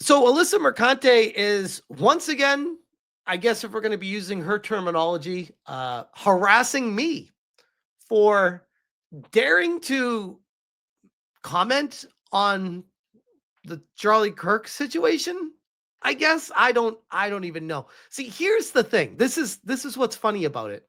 So Alyssa Mercante is once again, I guess if we're going to be using her terminology, harassing me for daring to comment on the Charlie Kirk situation. I guess I don't even know. See, here's the thing. This is what's funny about it.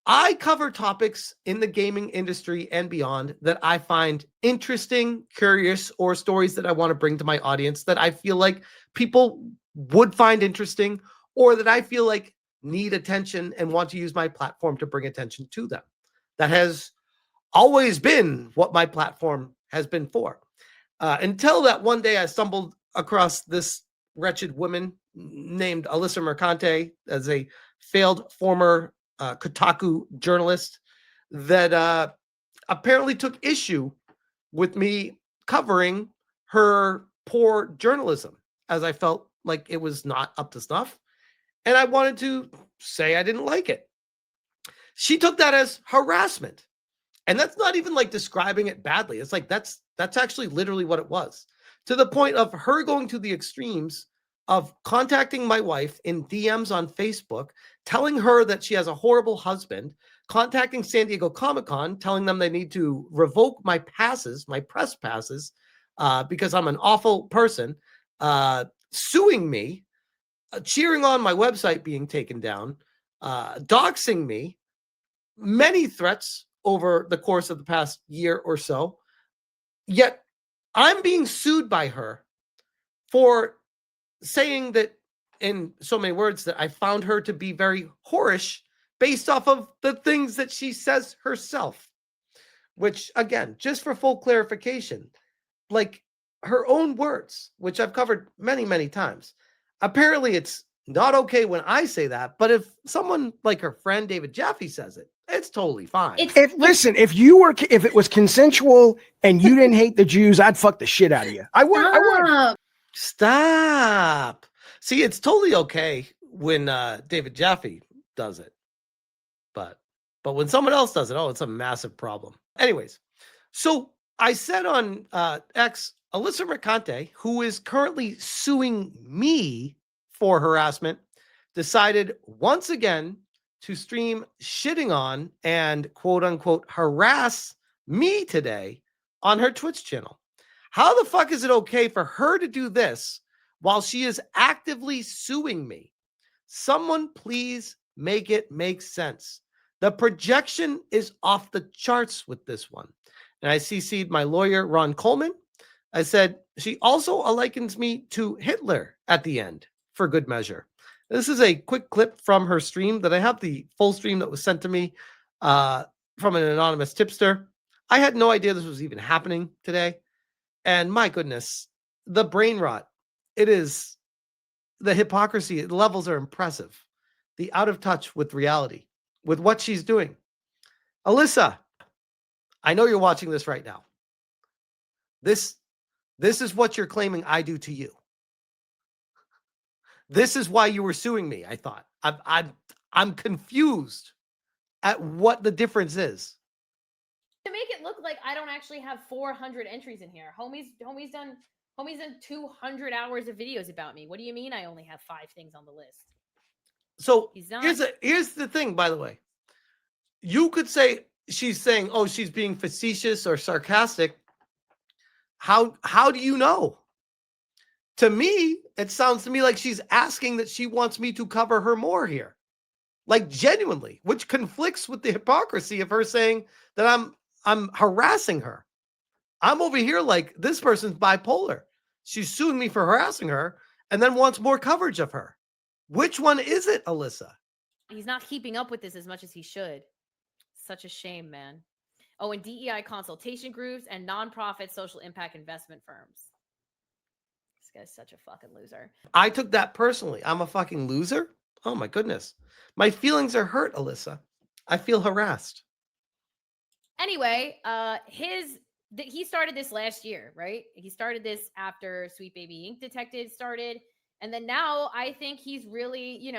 I cover topics in the gaming industry and beyond that I find interesting, curious, or stories that I want to bring to my audience that I feel like people would find interesting or that I feel like need attention and want to use my platform to bring attention to them. That has always been what my platform has been for. Until that one day I stumbled across this wretched woman named Alyssa Mercante as a failed former Kotaku journalist that apparently took issue with me covering her poor journalism, as I felt like it was not up to snuff. And I wanted to say I didn't like it. She took that as harassment. And that's not even like describing it badly. It's like that's actually literally what it was. To the point of her going to the extremes of contacting my wife in DMs on Facebook, telling her that she has a horrible husband, contacting San Diego Comic-Con, telling them they need to revoke my passes, my press passes, because I'm an awful person, suing me, cheering on my website being taken down, doxing me, many threats over the course of the past year or so. Yet I'm being sued by her for saying that, in so many words, that I found her to be very whorish based off of the things that she says herself. Which, again, just for full clarification, like her own words, which I've covered many, many times. Apparently, it's not okay when I say that, but if someone like her friend David Jaffe says it, it's totally fine. Listen, if it was consensual and you didn't hate the Jews, I'd fuck the shit out of you. I would. Stop. See, it's totally okay when David Jaffe does it, but when someone else does it, oh, it's a massive problem. Anyways, so I said on X, Alyssa Mercante, who is currently suing me for harassment, decided once again to stream shitting on and quote unquote harass me today on her Twitch channel. How the fuck is it okay for her to do this while she is actively suing me? Someone please make it make sense. The projection is off the charts with this one. And I CC'd my lawyer, Ron Coleman. I said, she also likens me to Hitler at the end, for good measure. This is a quick clip from her stream that I have the full stream that was sent to me from an anonymous tipster. I had no idea this was even happening today. And my goodness, the brain rot, it is the hypocrisy. The levels are impressive. The out of touch with reality, with what she's doing. Alyssa, I know you're watching this right now. This is what you're claiming I do to you. This is why you were suing me, I thought. I'm confused at what the difference is. To make it look like I don't actually have 400 entries in here. Homie's done 200 hours of videos about me. What do you mean I only have 5 things on the list? So here's the thing, by the way. You could say she's saying, oh, she's being facetious or sarcastic. How do you know? To me, it sounds to me like she's asking that she wants me to cover her more here. Like genuinely, which conflicts with the hypocrisy of her saying that I'm harassing her. I'm over here like this person's bipolar. She's suing me for harassing her and then wants more coverage of her. Which one is it, Alyssa? He's not keeping up with this as much as he should. Such a shame, man. Oh, and DEI consultation groups and nonprofit social impact investment firms. This guy's such a fucking loser. I took that personally. I'm a fucking loser? Oh my goodness. My feelings are hurt, Alyssa. I feel harassed. Anyway, he started this last year, right? He started this after Sweet Baby Ink Detected started. And then now I think he's really,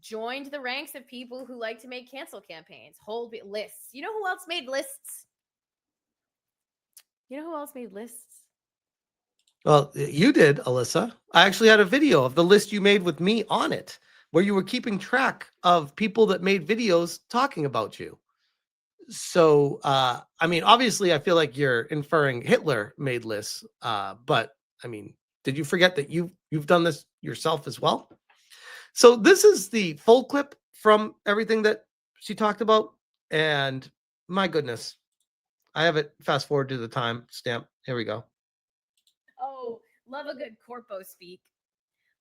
joined the ranks of people who like to make cancel campaigns, hold lists. You know who else made lists? Well, you did, Alyssa. I actually had a video of the list you made with me on it, where you were keeping track of people that made videos talking about you. So, I mean, obviously, I feel like you're inferring Hitler made lists, but I mean, did you forget that you've done this yourself as well? So this is the full clip from everything that she talked about, and my goodness, I have it fast forward to the time stamp. Here we go. Oh, love a good corpo speak.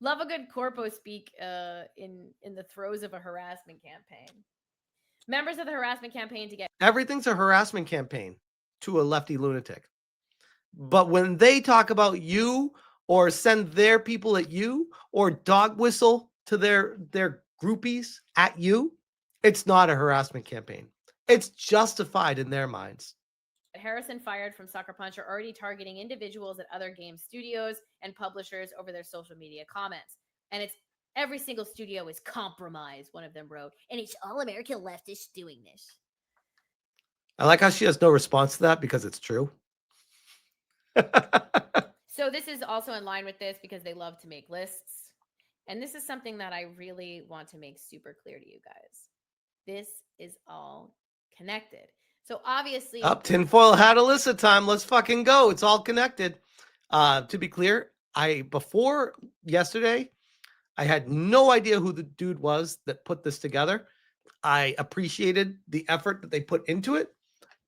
Love a good corpo speak in the throes of a harassment campaign. Members of the harassment campaign to get Everything's a harassment campaign to a lefty lunatic. But when they talk about you or send their people at you or dog whistle to their groupies at you, it's not a harassment campaign. It's justified in their minds. Harrison fired from Sucker Punch are already targeting individuals at other game studios and publishers over their social media comments. And it's every single studio is compromised, one of them wrote. And it's all American leftists doing this. I like how she has no response to that because it's true. So this is also in line with this because they love to make lists. And this is something that I really want to make super clear to you guys. This is all connected. So obviously, Up tinfoil hat Alyssa time. Let's fucking go. It's all connected. To be clear, before yesterday, I had no idea who the dude was that put this together. I appreciated the effort that they put into it.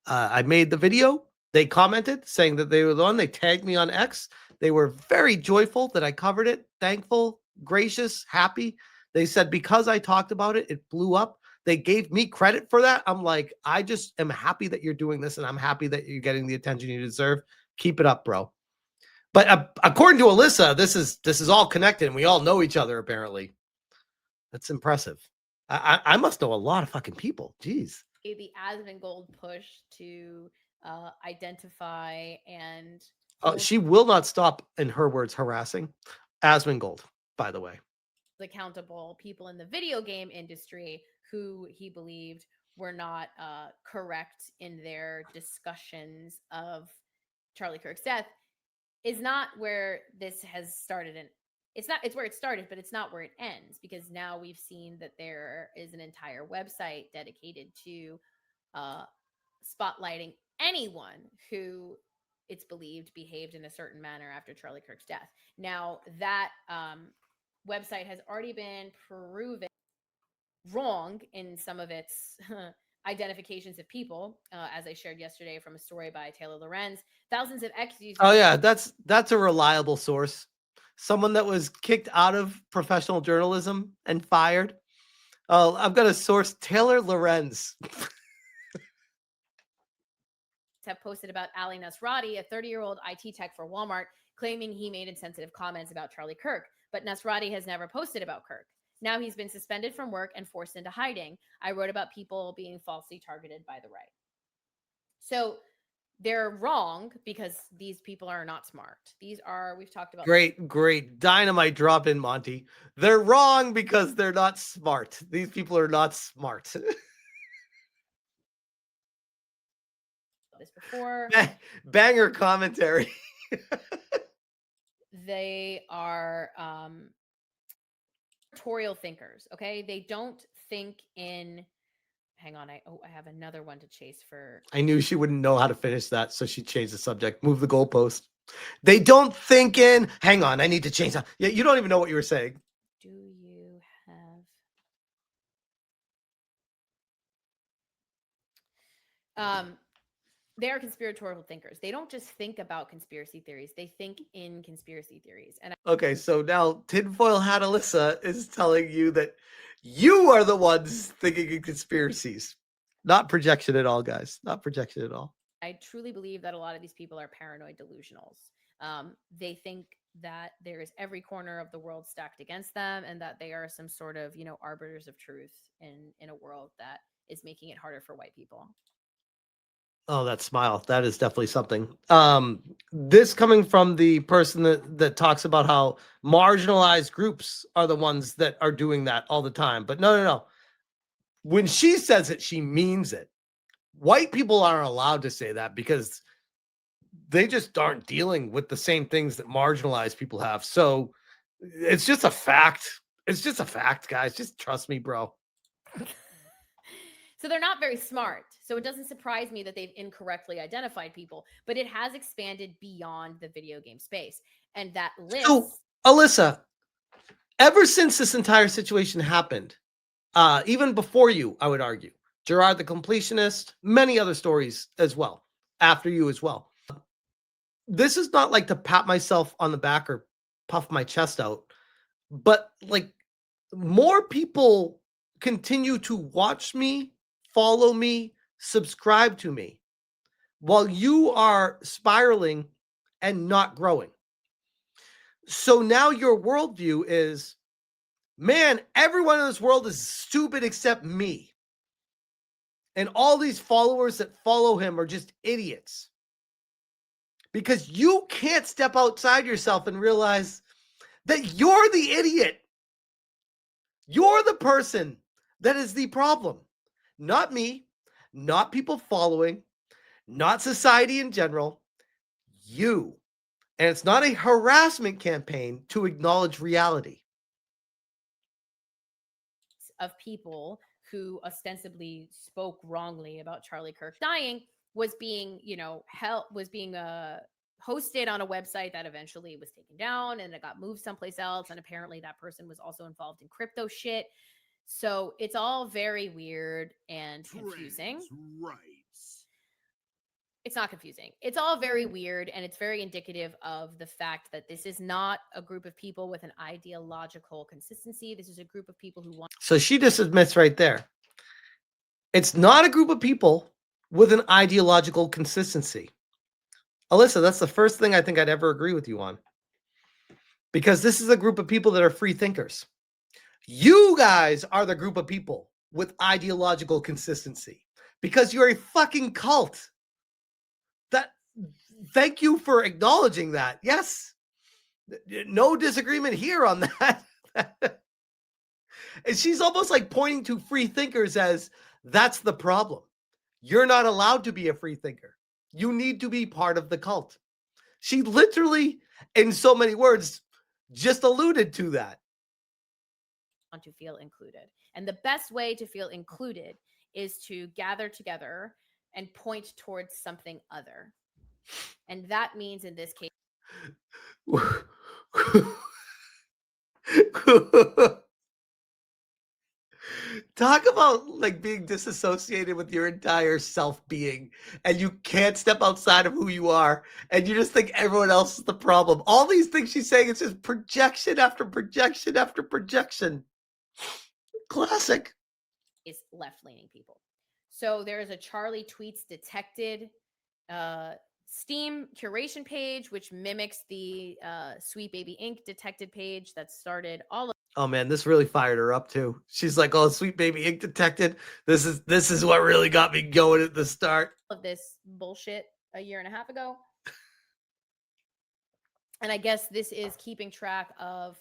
I made the video. They commented saying that they were the one. They tagged me on X. They were very joyful that I covered it. Thankful, gracious, happy. They said because I talked about it, it blew up. They gave me credit for that. I'm like, I just am happy that you're doing this, and I'm happy that you're getting the attention you deserve. Keep it up, bro. But according to Alyssa, this is all connected, and we all know each other. Apparently, that's impressive. I must know a lot of fucking people. Jeez. the Asmongold push to identify and She will not stop, in her words, harassing Asmongold, by the way. accountable people in the video game industry who he believed were not correct in their discussions of Charlie Kirk's death is not where this has started. And it's where it started, but it's not where it ends, because now we've seen that there is an entire website dedicated to spotlighting anyone who it's believed behaved in a certain manner after Charlie Kirk's death. Now that website has already been proven wrong in some of its identifications of people, as I shared yesterday from a story by Taylor Lorenz. Thousands of ex-users. Oh yeah, that's a reliable source. Someone that was kicked out of professional journalism and fired. Oh, I've got a source, Taylor Lorenz. Have posted about Ali Nasrati, a 30-year-old IT tech for Walmart, claiming he made insensitive comments about Charlie Kirk. But Nasrati has never posted about Kirk. Now he's been suspended from work and forced into hiding. I wrote about people being falsely targeted by the right. So they're wrong because these people are not smart. These are, we've talked about. Great. Dynamite drop in, Monty. They're wrong because they're not smart. These people are not smart. This before. Banger commentary. They are tutorial thinkers, okay? They don't think in hang on, I have another one to chase for. I knew she wouldn't know how to finish that, so she changed the subject. Move the goalpost. They don't think in. Hang on, I need to change that. Yeah, you don't even know what you were saying. Do you have? They are conspiratorial thinkers. They don't just think about conspiracy theories. They think in conspiracy theories. And okay, so now tinfoil hat Alyssa is telling you that you are the ones thinking in conspiracies. Not projection at all, guys. Not projection at all. I truly believe that a lot of these people are paranoid delusionals. They think that there is every corner of the world stacked against them, and that they are some sort of, arbiters of truth in a world that is making it harder for white people. Oh, that smile. That is definitely something. This coming from the person that talks about how marginalized groups are the ones that are doing that all the time. But no. When she says it, she means it. White people aren't allowed to say that because they just aren't dealing with the same things that marginalized people have. So it's just a fact. It's just a fact, guys. Just trust me, bro. So they're not very smart. So it doesn't surprise me that they've incorrectly identified people, but it has expanded beyond the video game space. And that list. So, Alyssa, ever since this entire situation happened, even before you, I would argue, Gerard the Completionist, many other stories as well, after you as well. This is not like to pat myself on the back or puff my chest out, but like more people continue to watch me, follow me, subscribe to me, while you are spiraling and not growing. So now your worldview is, man, everyone in this world is stupid except me. And all these followers that follow him are just idiots. Because you can't step outside yourself and realize that you're the idiot. You're the person that is the problem. Not me, not people following, not society in general. You. And it's not a harassment campaign to acknowledge reality. Of people who ostensibly spoke wrongly about Charlie Kirk dying was being, hosted on a website that eventually was taken down and it got moved someplace else. And apparently that person was also involved in crypto shit. So it's all very weird and confusing. Right. It's not confusing. It's all very weird, and it's very indicative of the fact that this is not a group of people with an ideological consistency. This is a group of people who want. So she just admits right there. It's not a group of people with an ideological consistency. Alyssa, that's the first thing I think I'd ever agree with you on. Because this is a group of people that are free thinkers. You guys are the group of people with ideological consistency. Because you're a fucking cult. Thank you for acknowledging that. Yes. No disagreement here on that. And she's almost like pointing to free thinkers as that's the problem. You're not allowed to be a free thinker. You need to be part of the cult. She literally, in so many words, just alluded to that. Want to feel included. And the best way to feel included is to gather together and point towards something other. And that means in this case, talk about like being disassociated with your entire self being, and you can't step outside of who you are, and you just think everyone else is the problem. All these things she's saying, it's just projection after projection after projection. Classic. Is left-leaning people. So there is a Charlie Tweets Detected Steam curation page, which mimics the Sweet Baby Inc. Detected page that started all of. Oh man, this really fired her up too. She's like, "Oh, Sweet Baby Inc. Detected. This is what really got me going at the start of this bullshit a year and a half ago." And I guess this is keeping track of,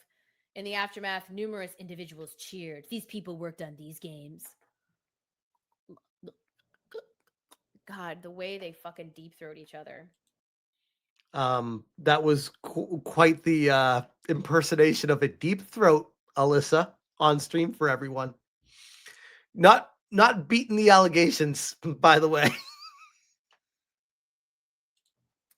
in the aftermath, numerous individuals cheered. These people worked on these games. God, the way they fucking deep throat each other. That was quite the impersonation of a deep throat, Alyssa, on stream for everyone. Not beating the allegations, by the way.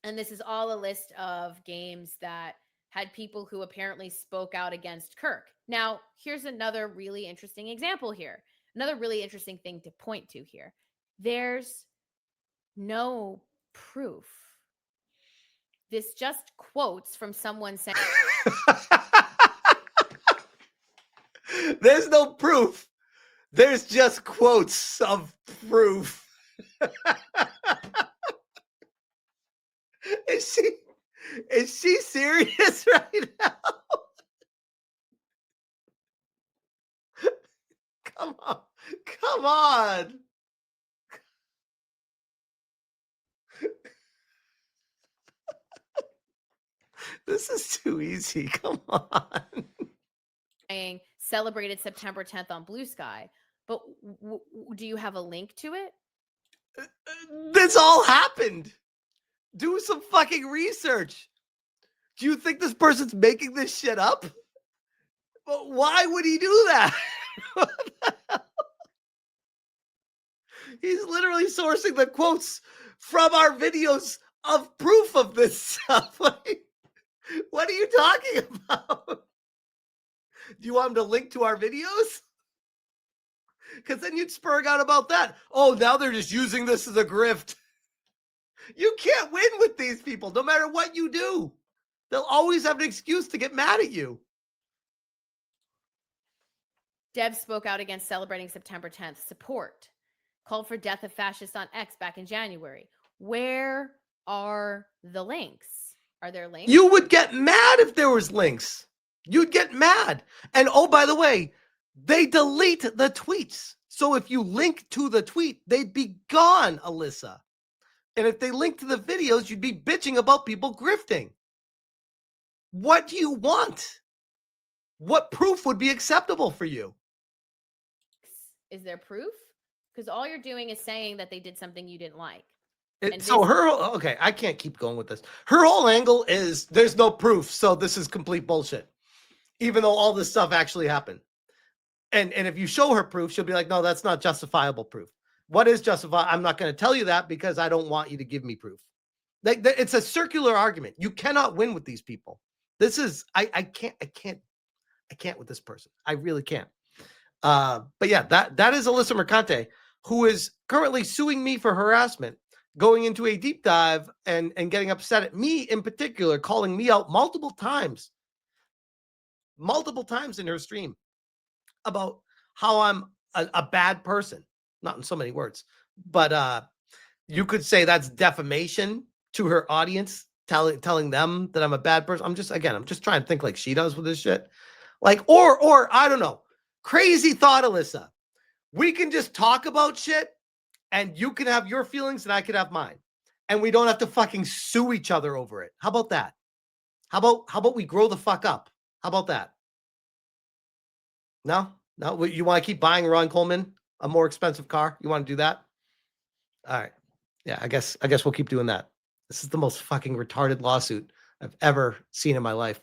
And this is all a list of games that had people who apparently spoke out against Kirk. Now, here's another really interesting example here. Another really interesting thing to point to here. There's no proof. This just quotes from someone saying. There's no proof. There's just quotes of proof. Is she serious right now? Come on. This is too easy. Come on. Celebrated September 10th on Blue Sky. But do you have a link to it? This all happened. Do some fucking research. Do you think this person's making this shit up? But why would he do that? He's literally sourcing the quotes from our videos of proof of this stuff. Like, what are you talking about? Do you want him to link to our videos? Because then you'd spurg out about that. Oh, now they're just using this as a grift. You can't win with these people, no matter what you do. They'll always have an excuse to get mad at you. Deb spoke out against celebrating September 10th support. Called for death of fascists on X back in January. Where are the links? Are there links? You would get mad if there was links. You'd get mad. And oh, by the way, they delete the tweets. So if you link to the tweet, they'd be gone, Alyssa. And if they link to the videos, you'd be bitching about people grifting. What do you want? What proof would be acceptable for you? Is there proof? Because all you're doing is saying that they did something you didn't like. So okay, I can't keep going with this. Her whole angle is there's no proof, so this is complete bullshit. Even though all this stuff actually happened. And if you show her proof, she'll be like, no, that's not justifiable proof. What is justifiable? I'm not going to tell you that because I don't want you to give me proof. It's a circular argument. You cannot win with these people. This is I can't with this person. I really can't. But yeah, that is Alyssa Mercante, who is currently suing me for harassment, going into a deep dive and getting upset at me in particular, calling me out multiple times in her stream about how I'm a bad person. Not in so many words, but you could say that's defamation to her audience, telling them that I'm a bad person. I'm just trying to think like she does with this shit. Like, or I don't know. Crazy thought, Alyssa. We can just talk about shit and you can have your feelings and I could have mine. And we don't have to fucking sue each other over it. How about that? How about we grow the fuck up? How about that? No, you want to keep buying Ron Coleman a more expensive car? You want to do that? All right. Yeah, I guess we'll keep doing that. This is the most fucking retarded lawsuit I've ever seen in my life.